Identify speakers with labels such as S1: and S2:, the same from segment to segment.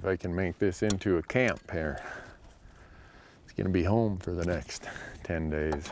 S1: if I can make this into a camp here. It's gonna be home for the next 10 days.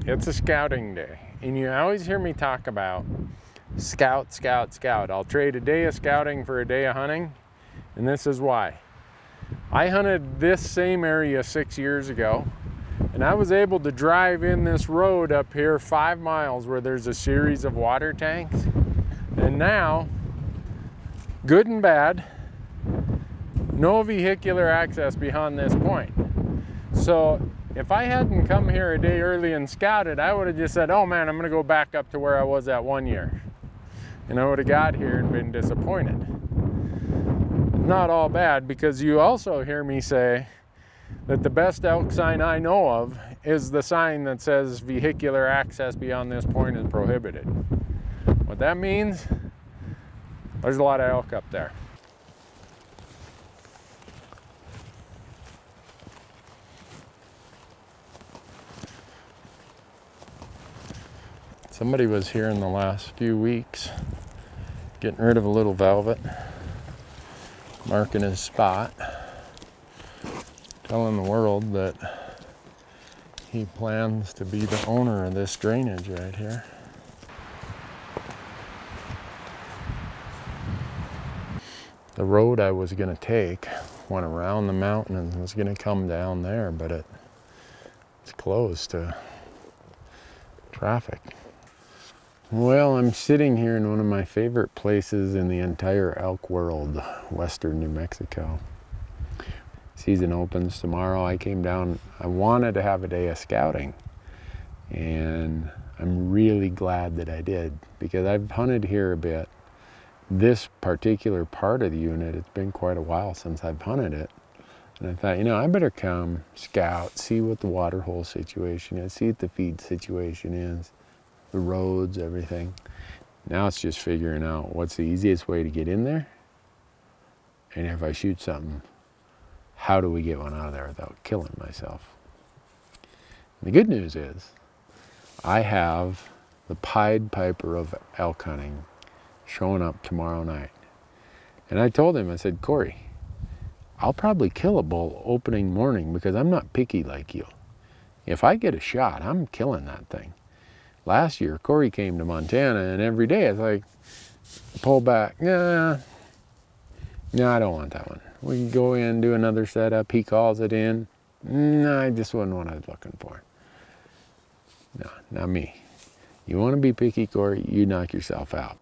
S1: It's a scouting day, and you always hear me talk about scout, scout, scout. I'll trade a day of scouting for a day of hunting, and this is why. I hunted this same area 6 years ago, and I was able to drive in this road up here 5 miles where there's a series of water tanks, and now, good and bad, no vehicular access beyond this point. So if I hadn't come here a day early and scouted, I would have just said, oh man, I'm gonna go back up to where I was that 1 year. And I would have got here and been disappointed. Not all bad, because you also hear me say that the best elk sign I know of is the sign that says vehicular access beyond this point is prohibited. What that means, there's a lot of elk up there. Somebody was here in the last few weeks getting rid of a little velvet, marking his spot, telling the world that he plans to be the owner of this drainage right here. The road I was going to take went around the mountain and was going to come down there, but it's closed to traffic. Well, I'm sitting here in one of my favorite places in the entire elk world, western New Mexico. Season opens tomorrow. I came down, I wanted to have a day of scouting, and I'm really glad that I did, because I've hunted here a bit. This particular part of the unit, it's been quite a while since I've hunted it. And I thought, you know, I better come scout, see what the water hole situation is, see what the feed situation is, the roads, everything. Now it's just figuring out what's the easiest way to get in there, and if I shoot something, how do we get one out of there without killing myself? And the good news is I have the Pied Piper of elk hunting showing up tomorrow night. And I told him, I said, Corey, I'll probably kill a bull opening morning because I'm not picky like you. If I get a shot, I'm killing that thing. Last year, Corey came to Montana, and every day it's like, pull back. No, I don't want that one. We can go in, do another setup. He calls it in. No, I just wasn't what I was looking for. No, not me. You want to be picky, Corey, you knock yourself out.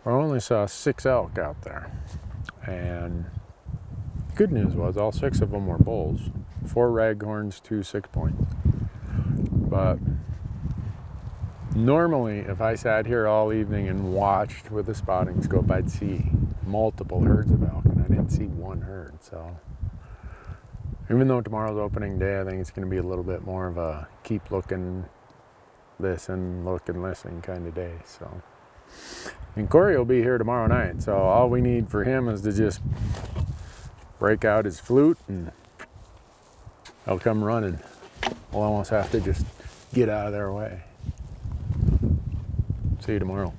S1: I only saw 6 elk out there, and good news was all 6 of them were bulls, 4 raghorns, 2 6-points. But normally, if I sat here all evening and watched with a spotting scope, I'd see multiple herds of elk, and I didn't see one herd. So even though tomorrow's opening day, I think it's going to be a little bit more of a keep looking, listen, look and listen kind of day. So. And Corey will be here tomorrow night, so all we need for him is to just break out his flute and he'll come running. We'll almost have to just get out of their way. See you tomorrow.